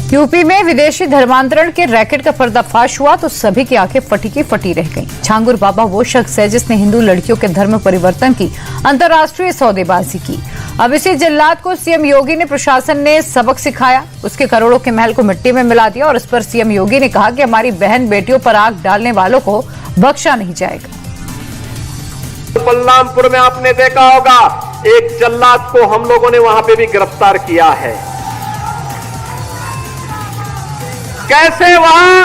UP में विदेशी धर्मांतरण के रैकेट का पर्दाफाश हुआ तो सभी की आंखें फटी की फटी रह गईं। छांगुर बाबा वो शख्स है जिसने हिंदू लड़कियों के धर्म परिवर्तन की अंतर्राष्ट्रीय सौदेबाजी की। अब इसी जिल्लात को सीएम योगी ने प्रशासन ने सबक सिखाया, उसके करोड़ों के महल को मिट्टी में मिला दिया और इस पर सीएम योगी ने कहा कि हमारी बहन बेटियों पर आग डालने वालों को बख्शा नहीं जाएगा। बलरामपुर में आपने देखा होगा, एक जल्लाद को हम लोगों ने वहां पे भी गिरफ्तार किया है। कैसे वहां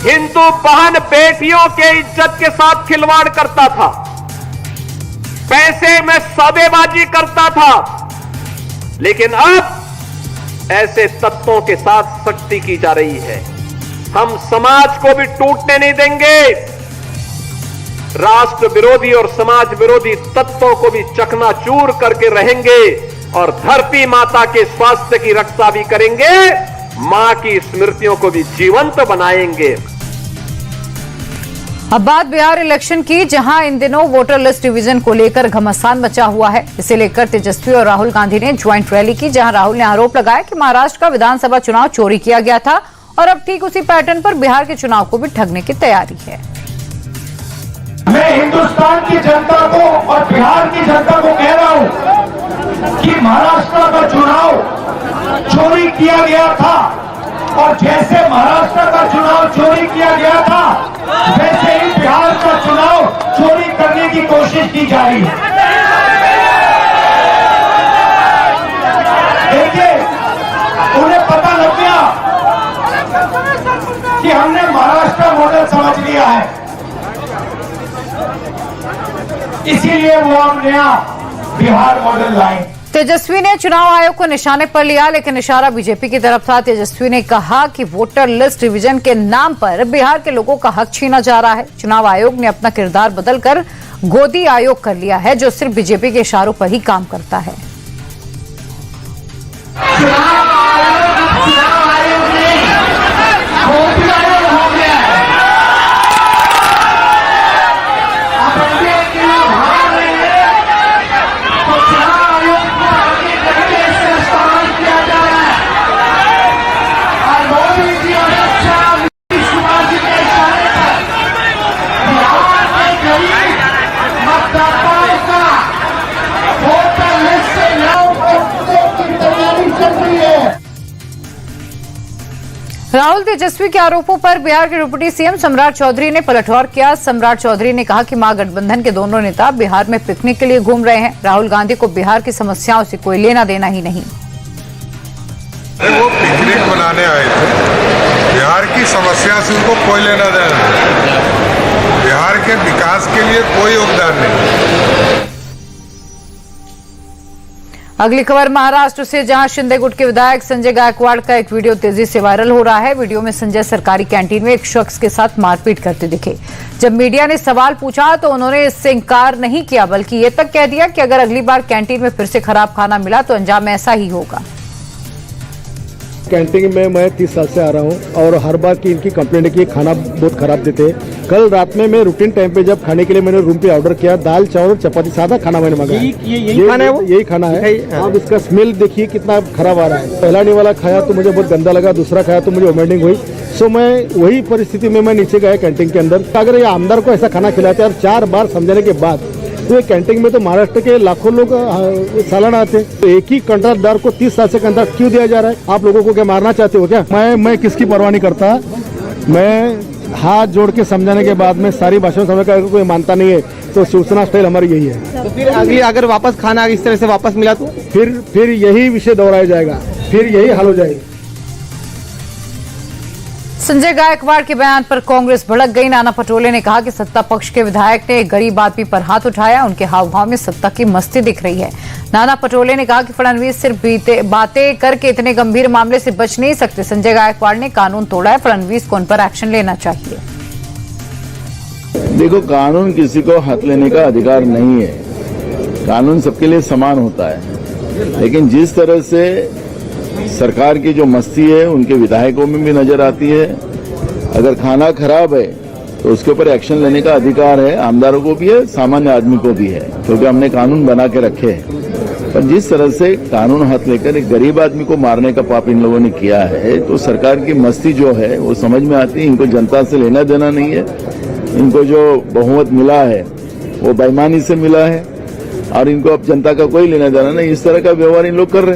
हिंदू बहन बेटियों के इज्जत के साथ खिलवाड़ करता था, पैसे में सौदेबाजी करता था, लेकिन अब ऐसे तत्वों के साथ सख्ती की जा रही है। हम समाज को भी टूटने नहीं देंगे, राष्ट्र विरोधी और समाज विरोधी तत्वों को भी चकनाचूर करके रहेंगे और धरती माता के स्वास्थ्य की रक्षा भी करेंगे, मां की स्मृतियों को भी जीवंत बनाएंगे। अब बात बिहार इलेक्शन की, जहां इन दिनों वोटर लिस्ट डिवीजन को लेकर घमासान मचा हुआ है। इसे लेकर तेजस्वी और राहुल गांधी ने ज्वाइंट रैली की, जहां राहुल ने आरोप लगाया कि महाराष्ट्र का विधानसभा चुनाव चोरी किया गया था और अब ठीक उसी पैटर्न पर बिहार के चुनाव को भी ठगने की तैयारी है। मैं हिंदुस्तान की जनता को और बिहार की जनता को कह रहा हूं कि महाराष्ट्र का चुनाव चोरी किया गया था और जैसे महाराष्ट्र का चुनाव चोरी किया गया था, वैसे ही बिहार का चुनाव चोरी करने की कोशिश की जा रही है। देखिए, उन्हें पता लग गया कि हमने महाराष्ट्र मॉडल समझ लिया है, इसीलिए वो हम नया बिहार मॉडल लाए। तेजस्वी ने चुनाव आयोग को निशाने पर लिया, लेकिन इशारा बीजेपी की तरफ था। तेजस्वी ने कहा कि वोटर लिस्ट डिवीजन के नाम पर बिहार के लोगों का हक छीना जा रहा है। चुनाव आयोग ने अपना किरदार बदलकर गोदी आयोग कर लिया है, जो सिर्फ बीजेपी के इशारों पर ही काम करता है। राहुल तेजस्वी के आरोपों पर बिहार के डिप्टी सीएम सम्राट चौधरी ने पलटवार किया। सम्राट चौधरी ने कहा कि महागठबंधन के दोनों नेता बिहार में पिकनिक के लिए घूम रहे हैं। राहुल गांधी को बिहार की समस्याओं से कोई लेना देना ही नहीं। वो पिकनिक मनाने आए थे, बिहार की समस्या से उनको कोई लेना देना नहीं, बिहार के विकास के लिए कोई योगदान नहीं। अगली खबर महाराष्ट्र से, जहां शिंदे गुट के विधायक संजय गायकवाड़ का एक वीडियो तेजी से वायरल हो रहा है। वीडियो में संजय सरकारी कैंटीन में एक शख्स के साथ मारपीट करते दिखे। जब मीडिया ने सवाल पूछा तो उन्होंने इससे इंकार नहीं किया, बल्कि ये तक कह दिया कि अगर अगली बार कैंटीन में फिर से खराब खाना मिला तो अंजाम ऐसा ही होगा। कैंटीन में मैं 30 साल से आ रहा हूँ और हर बार की इनकी कंप्लेंट है कि खाना बहुत खराब देते हैं। कल रात में मैं रूटीन टाइम पे जब खाने के लिए मैंने रूम पे ऑर्डर किया, दाल चावल चपाती सादा खाना मैंने मंगाया। यही खाना है, वो यही खाना है। अब इसका स्मेल देखिए कितना खराब आ रहा है। पहला नहीं वाला खाया तो मुझे बहुत गंदा लगा, दूसरा खाया तो मुझे वोमिटिंग हुई। सो मैं वही परिस्थिति में मैं नीचे गया कैंटीन के अंदर। अगर ये आमदार को ऐसा खाना खिलाते हैं और 4 बार समझाने के बाद, तो ये कैंटीन में तो महाराष्ट्र के लाखों लोग सालाना आते हैं। तो एक ही कंट्राक्टदार को 30 साल से कंट्रैक्ट क्यों दिया जा रहा है? आप लोगों को क्या मारना चाहते हो क्या? मैं किसकी परवाह नहीं करता। मैं हाथ जोड़ के समझाने के बाद में सारी भाषाओं समझ कर कोई मानता नहीं है, तो सूचना स्टाइल हमारी यही है। तो फिर अगली अगर वापस खाना इस तरह से वापस मिला तो फिर यही विषय दोहराया जाएगा, फिर यही हल हो जाएगी। संजय गायकवाड़ के बयान पर कांग्रेस भड़क गई। नाना पटोले ने कहा कि सत्ता पक्ष के विधायक ने एक गरीब आदमी पर हाथ उठाया, उनके हाव भाव में सत्ता की मस्ती दिख रही है। नाना पटोले ने कहा कि फडणवीस सिर्फ बातें करके इतने गंभीर मामले से बच नहीं सकते। संजय गायकवाड़ ने कानून तोड़ा है, फडणवीस को उन पर एक्शन लेना चाहिए। देखो, कानून किसी को हाथ लेने का अधिकार नहीं है, कानून सबके लिए समान होता है। लेकिन जिस तरह से सरकार की जो मस्ती है उनके विधायकों में भी नजर आती है। अगर खाना खराब है तो उसके ऊपर एक्शन लेने का अधिकार है, आमदारों को भी है, सामान्य आदमी को भी है, क्योंकि हमने कानून बना के रखे हैं। पर जिस तरह से कानून हाथ लेकर एक गरीब आदमी को मारने का पाप इन लोगों ने किया है, तो सरकार की मस्ती जो है वो समझ में आती है। इनको जनता से लेना देना नहीं है। इनको जो बहुमत मिला है वो बेईमानी से मिला है और इनको अब जनता का कोई लेना देना नहीं। इस तरह का व्यवहार इन लोग कर रहे हैं।